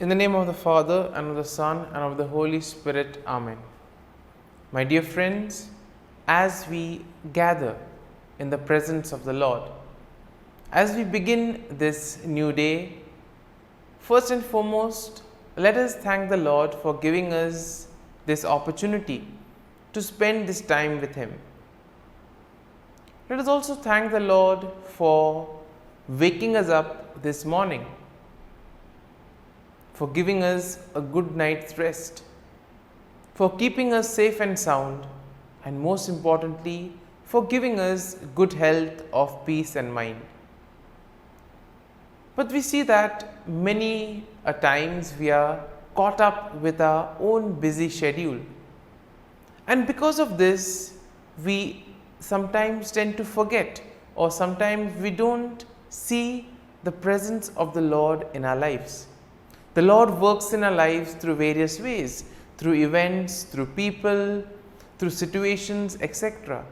In the name of the Father, and of the Son, and of the Holy Spirit. Amen. My dear friends, as we gather in the presence of the Lord, as we begin this new day, first and foremost, let us thank the Lord for giving us this opportunity to spend this time with Him. Let us also thank the Lord for waking us up this morning, for giving us a good night's rest, for keeping us safe and sound, and most importantly, for giving us good health of peace and mind. But we see that many a times we are caught up with our own busy schedule, and because of this, we sometimes tend to forget, or sometimes we don't see the presence of the Lord in our lives. The Lord works in our lives through various ways, through events, through people, through situations, etc.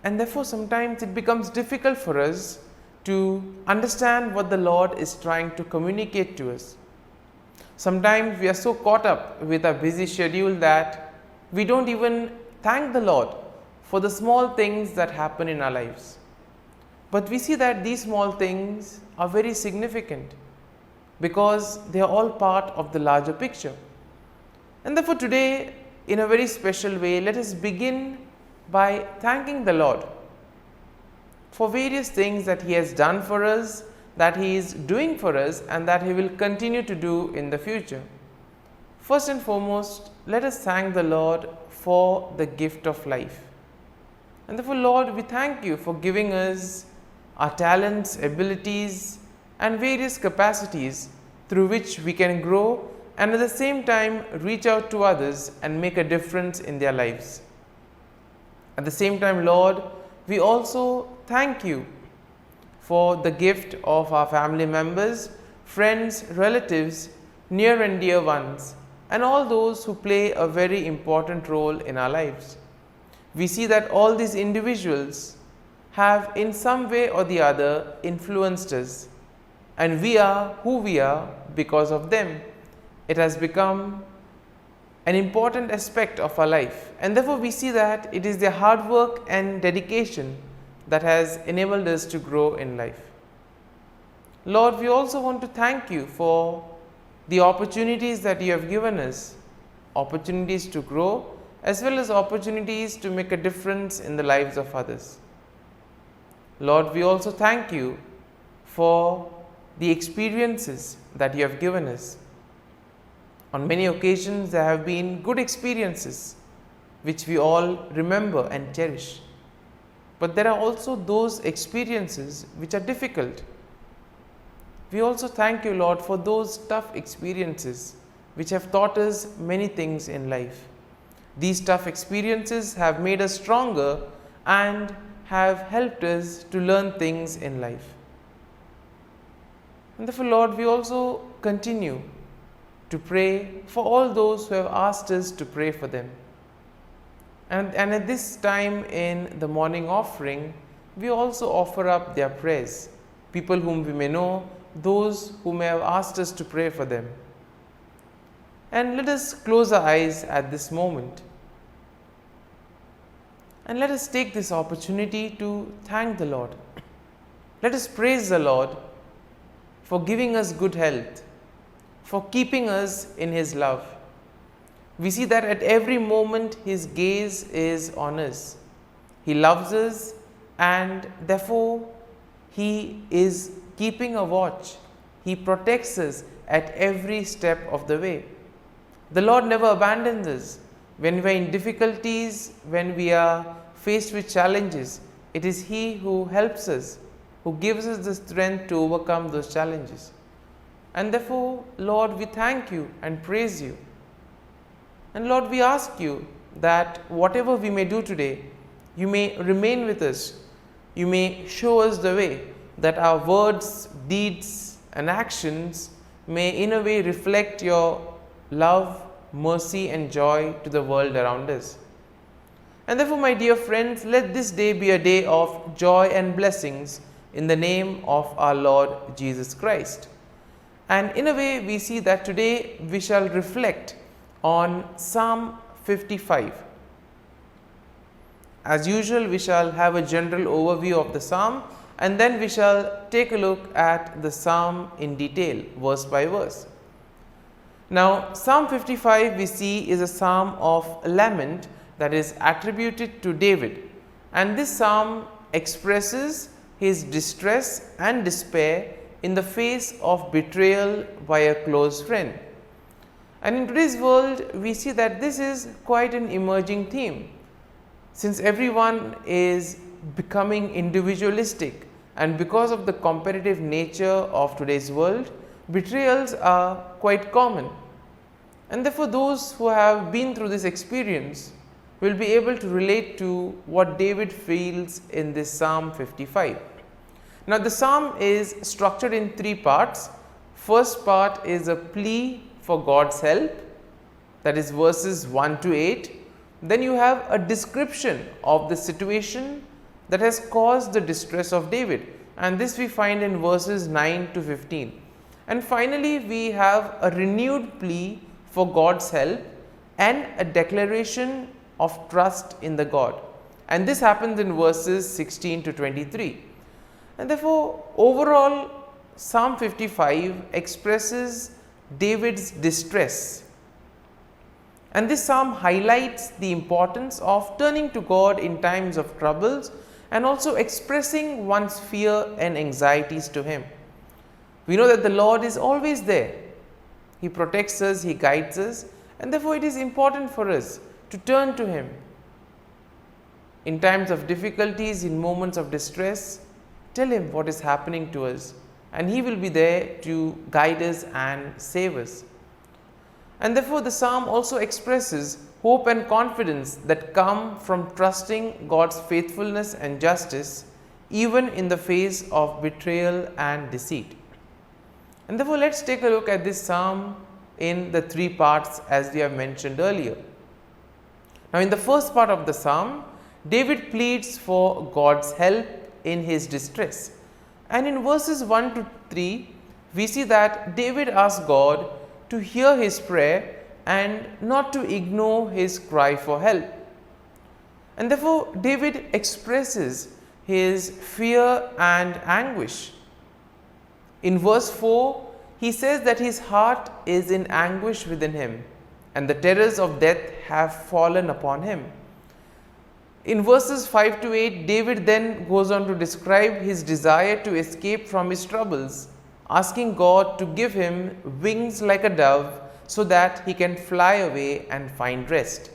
And therefore, sometimes it becomes difficult for us to understand what the Lord is trying to communicate to us. Sometimes we are so caught up with our busy schedule that we don't even thank the Lord for the small things that happen in our lives. But we see that these small things are very significant, because they are all part of the larger picture. And therefore today, in a very special way, let us begin by thanking the Lord for various things that He has done for us, that He is doing for us, and that He will continue to do in the future. First and foremost, let us thank the Lord for the gift of life. And therefore, Lord, we thank You for giving us our talents, abilities, and various capacities through which we can grow and at the same time reach out to others and make a difference in their lives. At the same time, Lord, we also thank You for the gift of our family members, friends, relatives, near and dear ones, and all those who play a very important role in our lives. We see that all these individuals have in some way or the other influenced us, and we are who we are because of them. It has become an important aspect of our life, and therefore we see that it is their hard work and dedication that has enabled us to grow in life. Lord, we also want to thank You for the opportunities that You have given us, opportunities to grow as well as opportunities to make a difference in the lives of others. Lord, we also thank You for the experiences that You have given us. On many occasions, there have been good experiences which we all remember and cherish. But there are also those experiences which are difficult. We also thank You, Lord, for those tough experiences which have taught us many things in life. These tough experiences have made us stronger and have helped us to learn things in life. And therefore, Lord, we also continue to pray for all those who have asked us to pray for them. And at this time in the morning offering, we also offer up their prayers, people whom we may know, those who may have asked us to pray for them. And let us close our eyes at this moment. And let us take this opportunity to thank the Lord. Let us praise the Lord for giving us good health, for keeping us in His love. We see that at every moment His gaze is on us. He loves us, and therefore He is keeping a watch. He protects us at every step of the way. The Lord never abandons us. When we are in difficulties, when we are faced with challenges, it is He who helps us, who gives us the strength to overcome those challenges. And therefore, Lord, we thank You and praise You. And Lord, we ask You that whatever we may do today, You may remain with us. You may show us the way, that our words, deeds, and actions may in a way reflect Your love, mercy, and joy to the world around us. And therefore, my dear friends, let this day be a day of joy and blessings in the name of our Lord Jesus Christ. And in a way, we see that today we shall reflect on Psalm 55. As usual, we shall have a general overview of the psalm, and then we shall take a look at the psalm in detail, verse by verse. Now, Psalm 55 we see is a psalm of lament that is attributed to David, and this psalm expresses his distress and despair in the face of betrayal by a close friend. And in today's world, we see that this is quite an emerging theme, since everyone is becoming individualistic, and because of the competitive nature of today's world, betrayals are quite common. And therefore, those who have been through this experience will be able to relate to what David feels in this Psalm 55. Now, the psalm is structured in three parts. First part is a plea for God's help, that is verses 1 to 8. Then you have a description of the situation that has caused the distress of David, and this we find in verses 9 to 15. And finally, we have a renewed plea for God's help and a declaration of trust in the God, and this happens in verses 16 to 23. And therefore, overall, Psalm 55 expresses David's distress. And this psalm highlights the importance of turning to God in times of troubles and also expressing one's fear and anxieties to Him. We know that the Lord is always there. He protects us, He guides us, and therefore it is important for us to turn to Him. In times of difficulties, in moments of distress, tell Him what is happening to us, and He will be there to guide us and save us. And therefore, the psalm also expresses hope and confidence that come from trusting God's faithfulness and justice, even in the face of betrayal and deceit. And therefore, let's take a look at this psalm in the three parts as we have mentioned earlier. Now, in the first part of the psalm, David pleads for God's help in his distress. And in verses 1 to 3, we see that David asks God to hear his prayer and not to ignore his cry for help. And therefore, David expresses his fear and anguish. In verse 4, he says that his heart is in anguish within him, and the terrors of death have fallen upon him. In verses 5 to 8, David then goes on to describe his desire to escape from his troubles, asking God to give him wings like a dove so that he can fly away and find rest.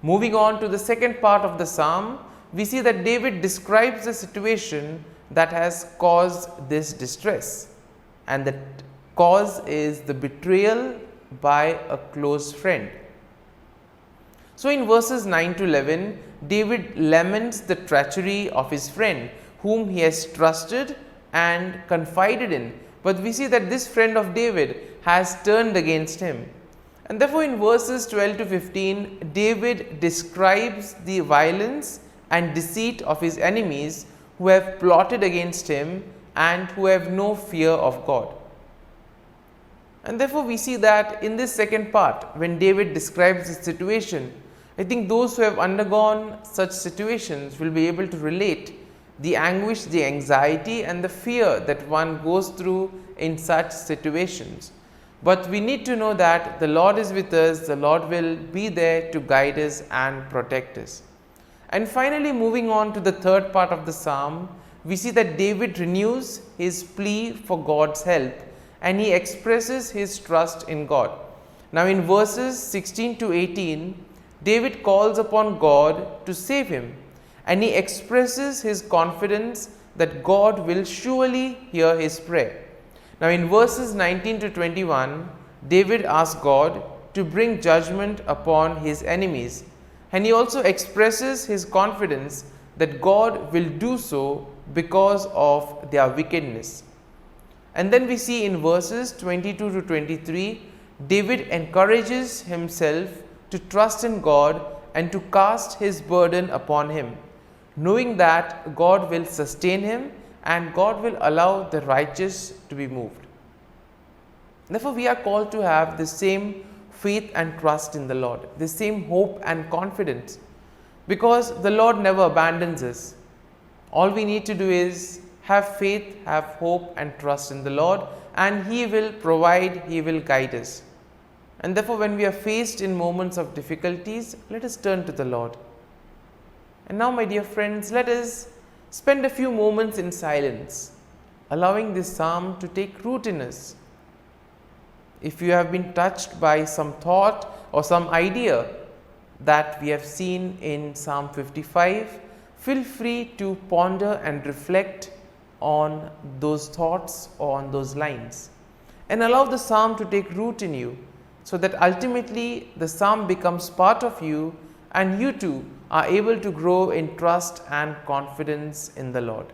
Moving on to the second part of the psalm, we see that David describes the situation that has caused this distress, and the cause is the betrayal by a close friend. So in verses 9 to 11, David laments the treachery of his friend whom he has trusted and confided in, but we see that this friend of David has turned against him. And therefore, in verses 12 to 15, David describes the violence and deceit of his enemies who have plotted against him and who have no fear of God. And therefore, we see that in this second part, when David describes the situation, I think those who have undergone such situations will be able to relate the anguish, the anxiety and the fear that one goes through in such situations. But we need to know that the Lord is with us, the Lord will be there to guide us and protect us. And finally, moving on to the third part of the psalm, we see that David renews his plea for God's help and he expresses his trust in God. Now in verses 16 to 18, David calls upon God to save him, and he expresses his confidence that God will surely hear his prayer. Now in verses 19 to 21, David asks God to bring judgment upon his enemies, and he also expresses his confidence that God will do so because of their wickedness. And then we see in verses 22 to 23, David encourages himself to trust in God and to cast his burden upon him, knowing that God will sustain him and God will allow the righteous to be moved. Therefore, we are called to have the same faith and trust in the Lord, the same hope and confidence, because the Lord never abandons us. All we need to do is have faith, have hope and trust in the Lord, and He will provide, He will guide us. And therefore, when we are faced in moments of difficulties, let us turn to the Lord. And now, my dear friends, let us spend a few moments in silence, allowing this psalm to take root in us. If you have been touched by some thought or some idea that we have seen in Psalm 55, feel free to ponder and reflect on those thoughts or on those lines, and allow the psalm to take root in you, so that ultimately the psalm becomes part of you and you too are able to grow in trust and confidence in the Lord.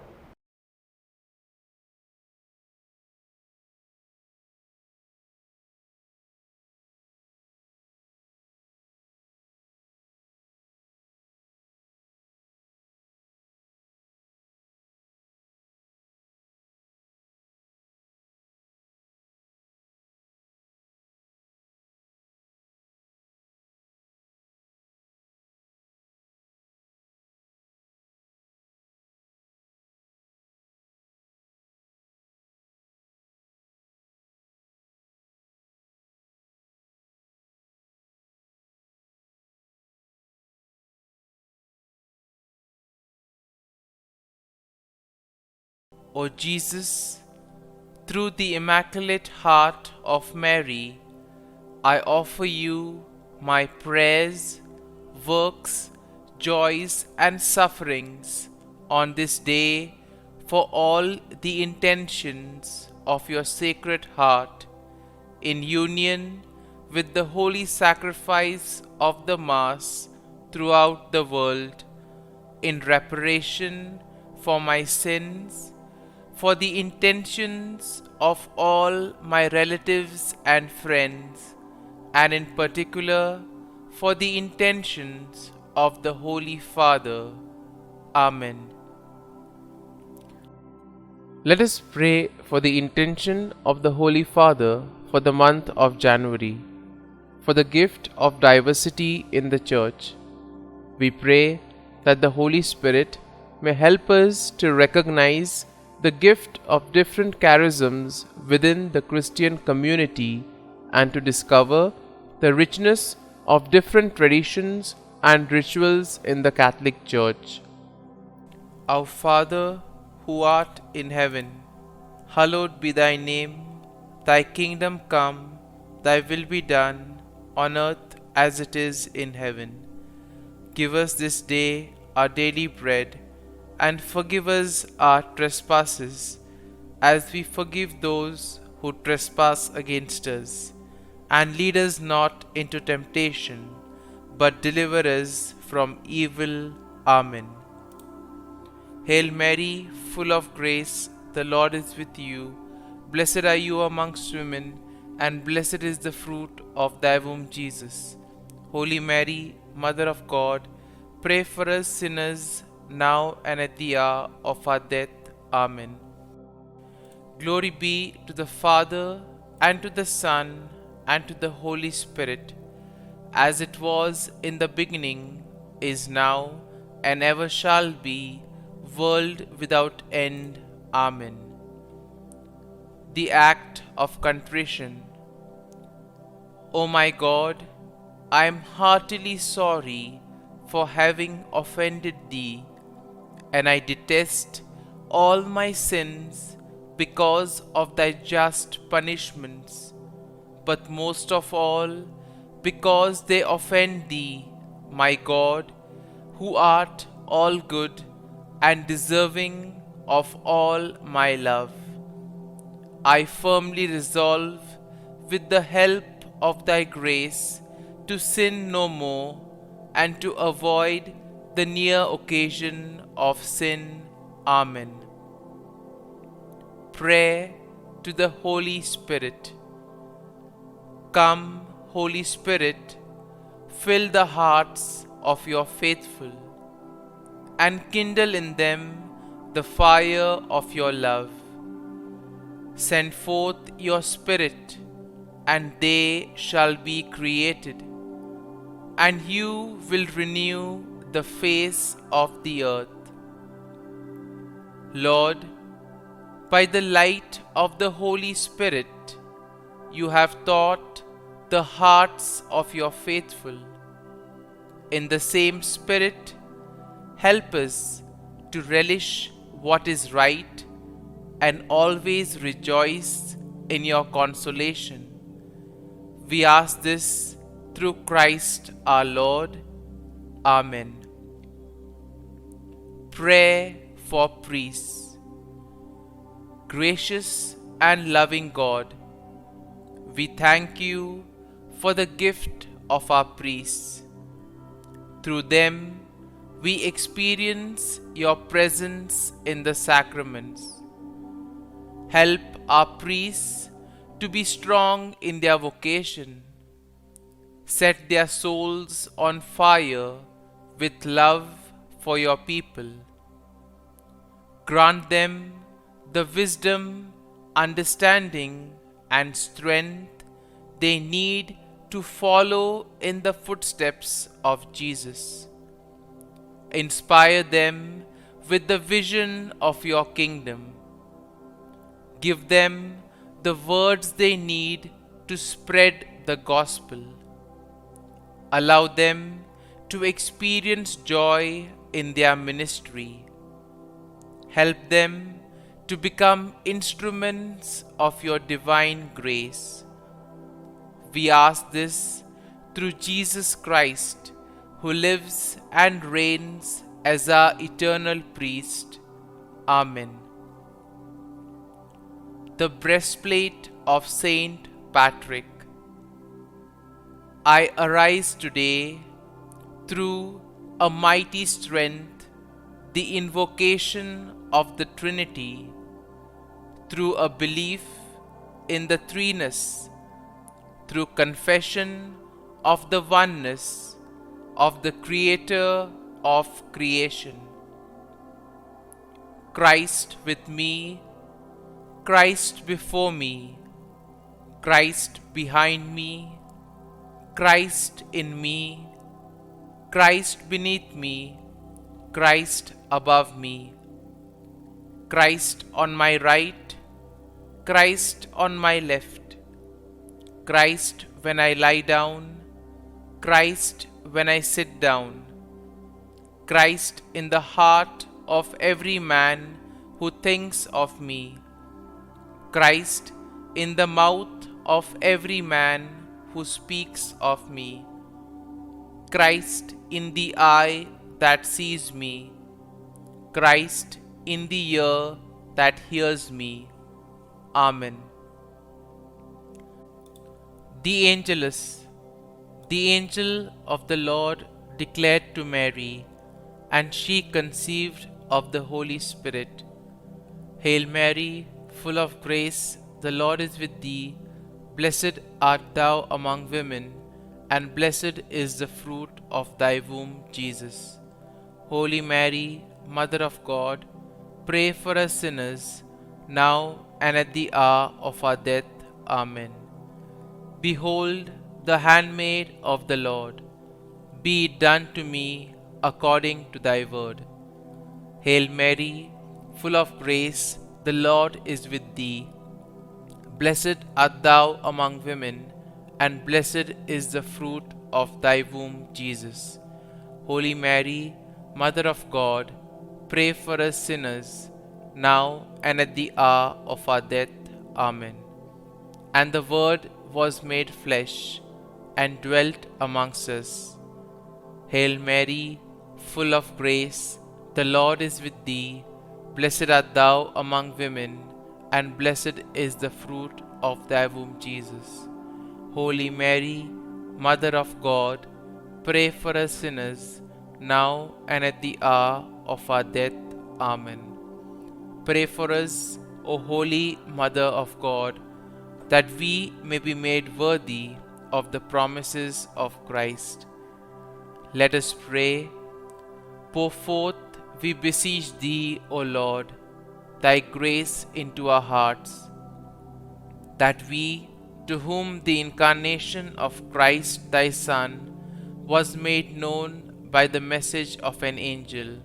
O Jesus, through the Immaculate Heart of Mary, I offer you my prayers, works, joys, and sufferings on this day for all the intentions of your Sacred Heart, in union with the holy sacrifice of the Mass throughout the world, in reparation for my sins, for the intentions of all my relatives and friends, and in particular for the intentions of the Holy Father. Amen. Let us pray for the intention of the Holy Father for the month of January, for the gift of diversity in the Church. We pray that the Holy Spirit may help us to recognize the gift of different charisms within the Christian community and to discover the richness of different traditions and rituals in the Catholic Church. Our Father, who art in heaven, hallowed be thy name. Thy kingdom come, thy will be done, on earth as it is in heaven. Give us this day our daily bread, and forgive us our trespasses, as we forgive those who trespass against us. And lead us not into temptation, but deliver us from evil. Amen. Hail Mary, full of grace, the Lord is with you. Blessed are you amongst women, and blessed is the fruit of thy womb, Jesus. Holy Mary, Mother of God, pray for us sinners, now and at the hour of our death. Amen. Glory be to the Father, and to the Son, and to the Holy Spirit, as it was in the beginning, is now, and ever shall be, world without end. Amen. The act of contrition. O my God, I am heartily sorry for having offended thee, and I detest all my sins because of thy just punishments, but most of all because they offend thee, my God, who art all good and deserving of all my love. I firmly resolve, with the help of thy grace, to sin no more, and to avoid the near occasion of sin. Amen. Prayer to the Holy Spirit. Come, Holy Spirit, fill the hearts of your faithful, and kindle in them the fire of your love. Send forth your Spirit, and they shall be created, and you will renew the face of the earth. Lord, by the light of the Holy Spirit, you have taught the hearts of your faithful. In the same Spirit, help us to relish what is right and always rejoice in your consolation. We ask this through Christ our Lord. Amen. Prayer for priests. Gracious and loving God, we thank you for the gift of our priests. Through them, we experience your presence in the sacraments. Help our priests to be strong in their vocation. Set their souls on fire with love for your people. Grant them the wisdom, understanding, and strength they need to follow in the footsteps of Jesus. Inspire them with the vision of your kingdom. Give them the words they need to spread the gospel. Allow them to experience joy in their ministry. Help them to become instruments of your divine grace. We ask this through Jesus Christ, who lives and reigns as our eternal priest. Amen. The breastplate of Saint Patrick. I arise today through a mighty strength, the invocation of the Trinity, through a belief in the threeness, through confession of the oneness of the Creator of creation. Christ with me, Christ before me, Christ behind me, Christ in me, Christ beneath me, Christ above me, Christ on my right, Christ on my left, Christ when I lie down, Christ when I sit down, Christ in the heart of every man who thinks of me, Christ in the mouth of every man who speaks of me, Christ in the eye that sees me, Christ in the ear that hears me. Amen. The Angelus. The angel of the Lord declared to Mary, and she conceived of the Holy Spirit. Hail Mary, full of grace, the Lord is with thee. Blessed art thou among women, and blessed is the fruit of thy womb, Jesus. Holy Mary, Mother of God, pray for us sinners, now and at the hour of our death. Amen. Behold, the handmaid of the Lord. Be it done to me according to thy word. Hail Mary, full of grace, the Lord is with thee. Blessed art thou among women, and blessed is the fruit of thy womb, Jesus. Holy Mary, Mother of God, pray for us sinners, now and at the hour of our death. Amen. And the Word was made flesh, and dwelt amongst us. Hail Mary, full of grace, the Lord is with thee. Blessed art thou among women, and blessed is the fruit of thy womb, Jesus. Holy Mary, Mother of God, pray for us sinners, now and at the hour of our death. Amen. Pray for us, O Holy Mother of God, that we may be made worthy of the promises of Christ. Let us pray. Pour forth, we beseech thee, O Lord, thy grace into our hearts, that we, to whom the incarnation of Christ thy Son was made known by the message of an angel,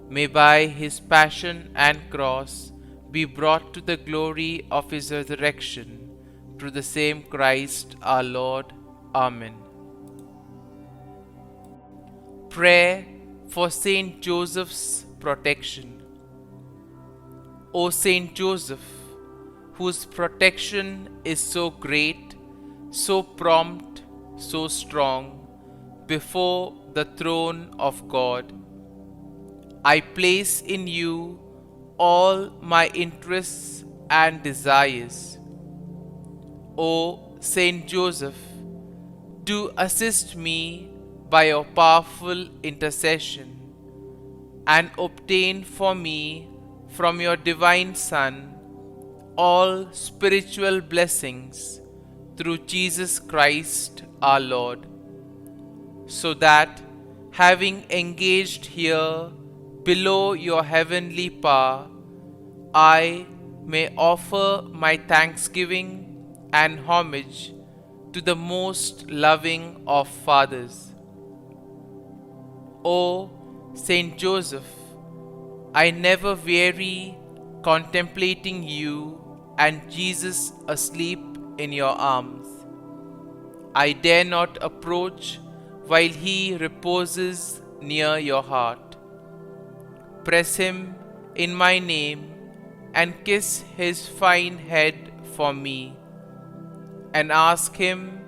may by his passion and cross be brought to the glory of his resurrection, through the same Christ our Lord. Amen. Prayer for Saint Joseph's protection. O Saint Joseph, whose protection is so great, so prompt, so strong, before the throne of God, I place in you all my interests and desires. O Saint Joseph, do assist me by your powerful intercession, and obtain for me from your divine Son all spiritual blessings through Jesus Christ our Lord, so that, having engaged here below your heavenly power, I may offer my thanksgiving and homage to the most loving of fathers. O Saint Joseph, I never weary contemplating you and Jesus asleep in your arms. I dare not approach while he reposes near your heart. Press him in my name and kiss his fine head for me, and ask him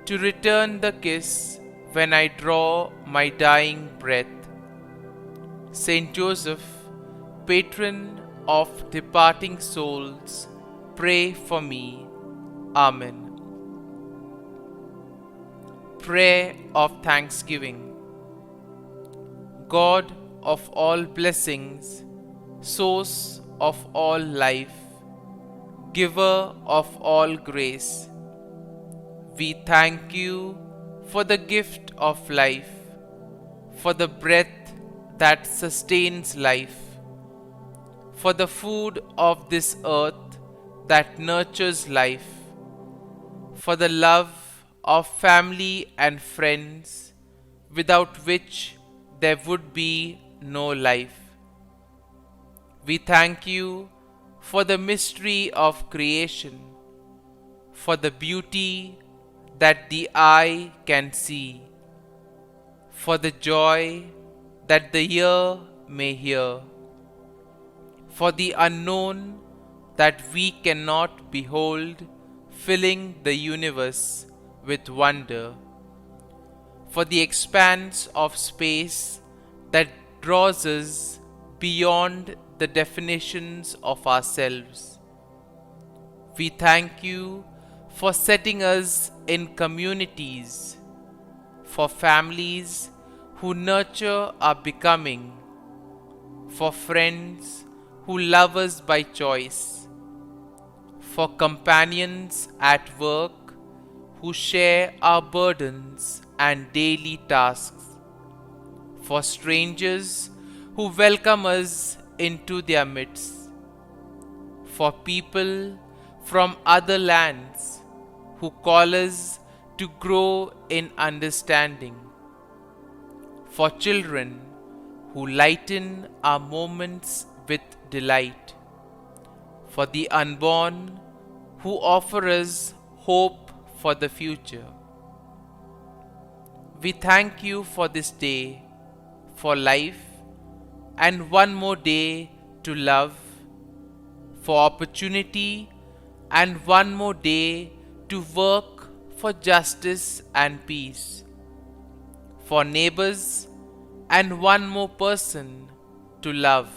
to return the kiss when I draw my dying breath. Saint Joseph, patron of departing souls, pray for me. Amen. Prayer of Thanksgiving. God of all blessings, source of all life, giver of all grace, we thank you for the gift of life, for the breath that sustains life, for the food of this earth that nurtures life, for the love of family and friends, without which there would be no life. We thank you for the mystery of creation, for the beauty that the eye can see, for the joy that the ear may hear, for the unknown that we cannot behold, filling the universe with wonder, for the expanse of space that draws us beyond the definitions of ourselves. We thank you for setting us in communities, for families who nurture our becoming, for friends who love us by choice, for companions at work who share our burdens and daily tasks, for strangers who welcome us into their midst, for people from other lands who call us to grow in understanding, for children who lighten our moments with delight, for the unborn who offer us hope for the future. We thank you for this day, for life, and one more day to love, for opportunity, and one more day to work for justice and peace, for neighbors, and one more person to love,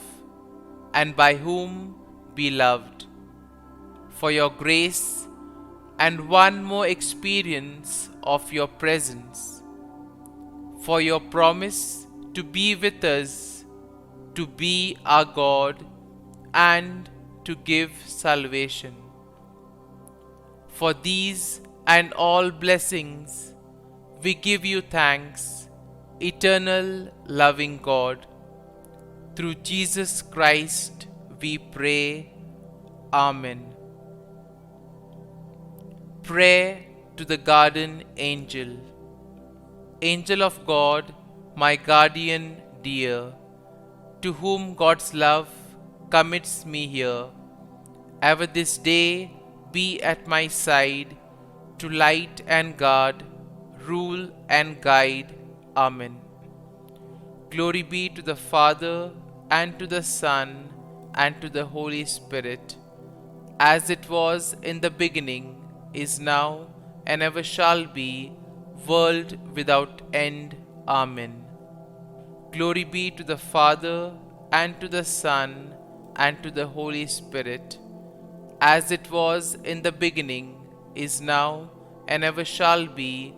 and by whom be loved, for your grace, and one more experience of your presence, for your promise to be with us, to be our God, and to give salvation. For these and all blessings, we give you thanks, eternal loving God. Through Jesus Christ we pray. Amen. Prayer to the Garden Angel. Angel of God, my guardian dear, to whom God's love commits me here, ever this day be at my side, to light and guard, rule and guide. Amen. Glory be to the Father, and to the Son, and to the Holy Spirit, as it was in the beginning, is now, and ever shall be, world without end. Amen. Glory be to the Father, and to the Son, and to the Holy Spirit, as it was in the beginning, is now, and ever shall be,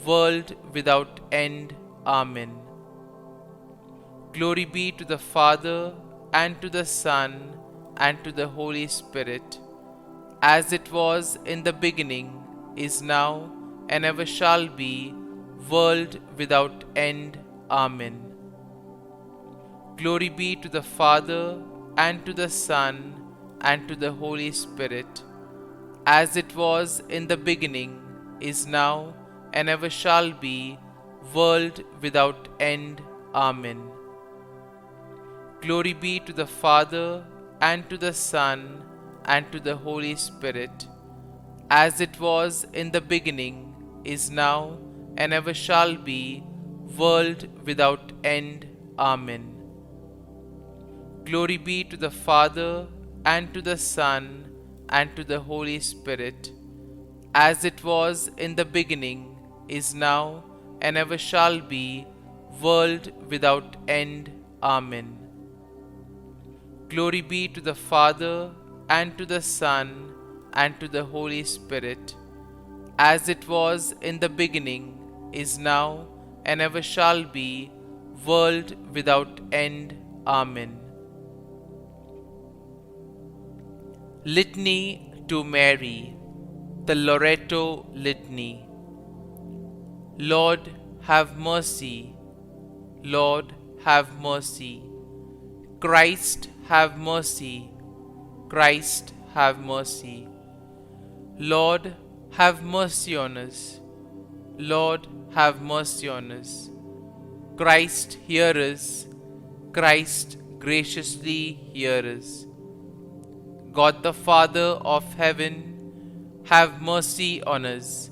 world without end. Amen. Glory be to the Father, and to the Son, and to the Holy Spirit, as it was in the beginning, is now, and ever shall be, world without end. Amen. Glory be to the Father, and to the Son, and to the Holy Spirit, as it was in the beginning, is now, and ever shall be, world without end. Amen. Glory be to the Father, and to the Son, and to the Holy Spirit, as it was in the beginning, is now, and ever shall be, world without end. Amen. Glory be to the Father, and to the Son, and to the Holy Spirit, as it was in the beginning, is now, and ever shall be, world without end. Amen. Glory be to the Father, and to the Son, and to the Holy Spirit, as it was in the beginning, is now, and ever shall be, world without end. Amen. Litany to Mary, the Loreto Litany. Lord, have mercy. Lord, have mercy. Christ, have mercy. Christ, have mercy. Lord, have mercy on us. Lord, have mercy on us. Christ, hear us. Christ, graciously hear us. God the Father of heaven, have mercy on us.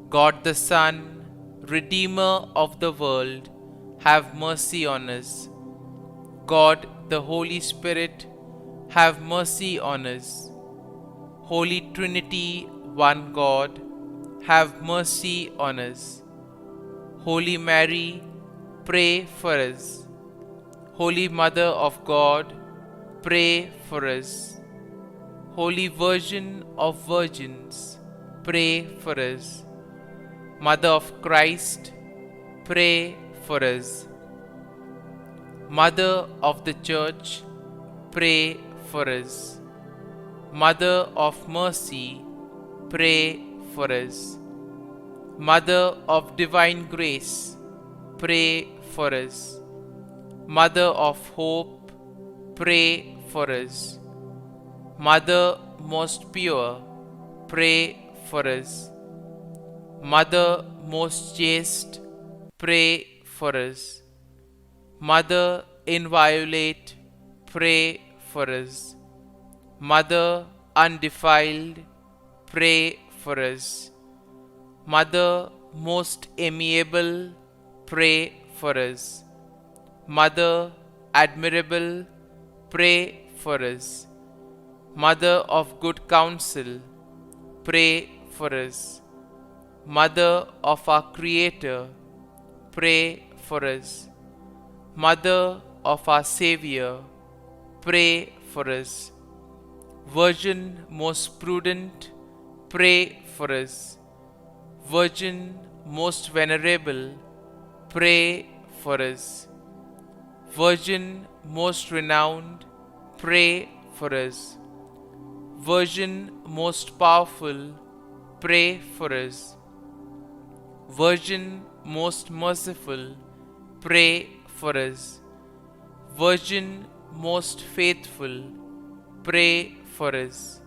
God the Son, Redeemer of the world, have mercy on us. God the Holy Spirit, have mercy on us. Holy Trinity, one God, have mercy on us. Holy Mary, pray for us. Holy Mother of God, pray for us. Holy Virgin of Virgins, pray for us. Mother of Christ, pray for us. Mother of the Church, pray for us. Mother of Mercy, pray for us. Mother of Divine Grace, pray for us. Mother of Hope, pray for us. Mother most pure, pray for us. Mother most chaste, pray for us. Mother inviolate, pray for us. Mother undefiled, pray for us. Mother most amiable, pray for us. Mother admirable, pray for us. Mother of good counsel, pray for us. Mother of our Creator, pray for us. Mother of our Savior, pray for us. Virgin most prudent, pray for us. Virgin most venerable, pray for us. Virgin most renowned, pray for us. Virgin most powerful, pray for us. Virgin most merciful, pray for us. Virgin most faithful, pray for us.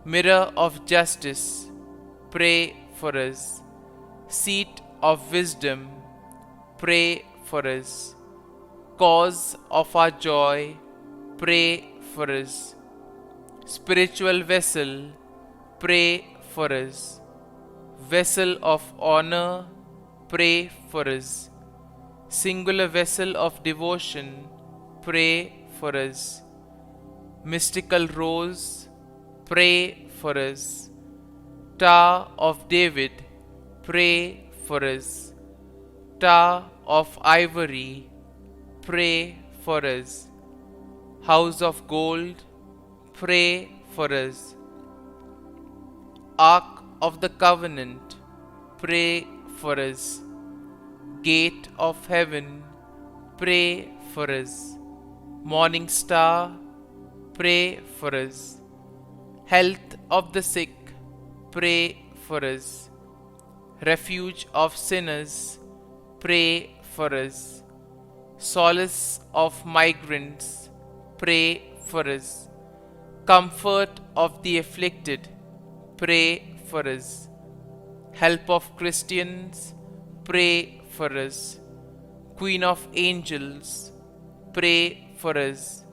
Mirror of justice, pray for us. Seat of wisdom, pray for us. Cause of our joy, pray for us. Spiritual vessel, pray for us. Vessel of honor, pray for us. Singular vessel of devotion, pray for us. Mystical rose, pray for us. Tower of David, pray for us. Tower of ivory, pray for us. House of gold, pray for us. Ark of the covenant, pray for us. Gate of heaven, pray for us. Morning star, pray for us. Health of the sick, pray for us. Refuge of sinners, pray for us. Solace of migrants, pray for us. Comfort of the afflicted, pray for us. Help of Christians, pray for us. Queen of angels, pray for us.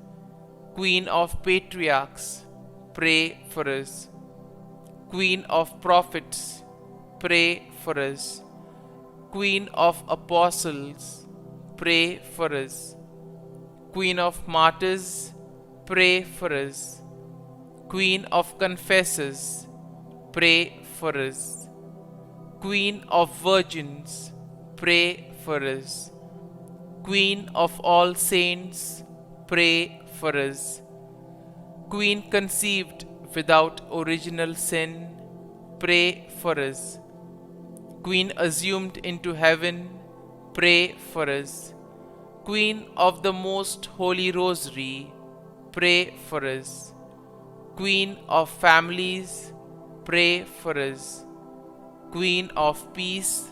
Queen of patriarchs, pray for us. Queen of prophets, pray for us. Queen of apostles, pray for us. Queen of martyrs, pray for us. Queen of confessors, pray for us. Queen of virgins, pray for us. Queen of all saints, pray for us. Queen conceived without original sin, pray for us. Queen assumed into heaven, pray for us. Queen of the Most Holy Rosary, pray for us. Queen of families, pray for us. Queen of peace,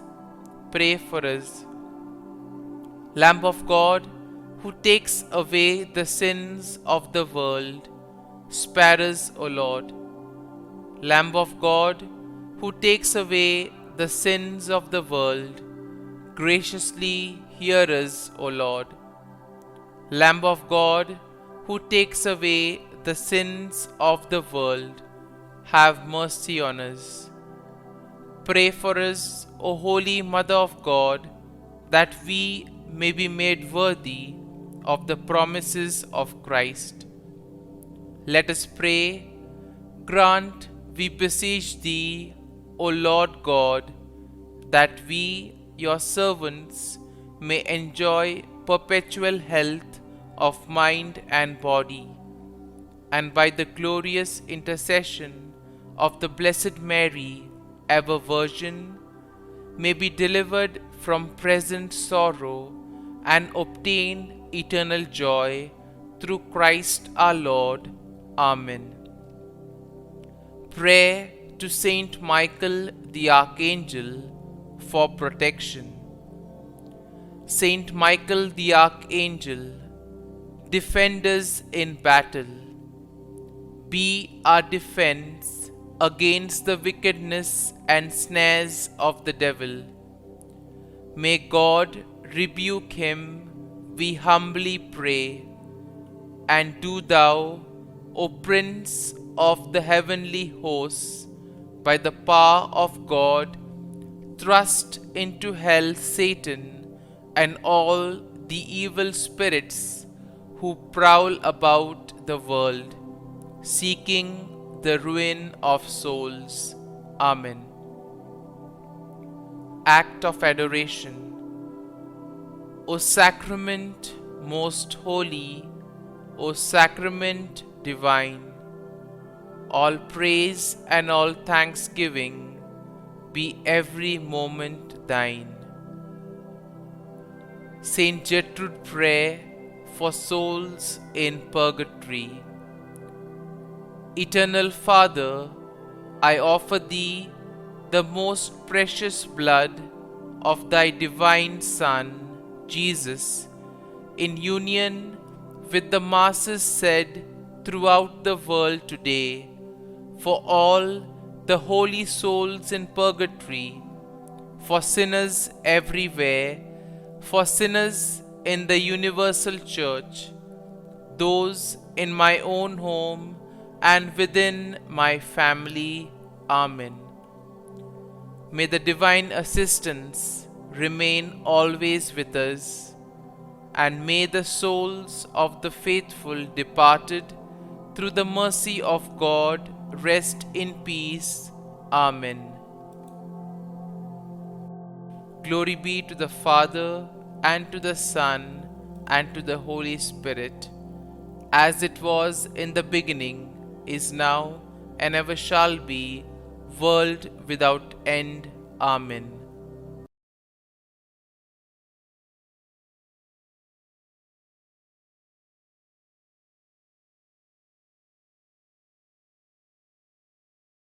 pray for us. Lamb of God, who takes away the sins of the world, spare us, O Lord. Lamb of God, who takes away the sins of the world, graciously hear us, O Lord. Lamb of God, who takes away the sins of the world, have mercy on us. Pray for us, O Holy Mother of God, that we may be made worthy of the promises of Christ. Let us pray. Grant, we beseech Thee, O Lord God, that we, Your servants, may enjoy perpetual health of mind and body, and by the glorious intercession of the Blessed Mary, ever Virgin, may be delivered from present sorrow and obtain eternal joy through Christ our Lord. Amen. Prayer to Saint Michael the Archangel for protection. Saint Michael the Archangel, defend us in battle. Be our defense against the wickedness and snares of the devil. May God rebuke him, we humbly pray. And do Thou, O Prince of the heavenly hosts, by the power of God, thrust into hell Satan and all the evil spirits who prowl about the world, seeking the ruin of souls. Amen. Act of Adoration. O Sacrament most holy, O Sacrament divine, all praise and all thanksgiving be every moment Thine. Saint Gertrude Prayer for souls in purgatory. Eternal Father, I offer Thee the most precious blood of Thy divine Son, Jesus, in union with the masses said throughout the world today, for all the holy souls in purgatory, for sinners everywhere, for sinners in the universal church, those in my own home and within my family. Amen. May the divine assistance remain always with us, and may the souls of the faithful departed through the mercy of God rest in peace. Amen. Glory be to the Father, and to the Son, and to the Holy Spirit, as it was in the beginning, is now, and ever shall be, world without end. Amen.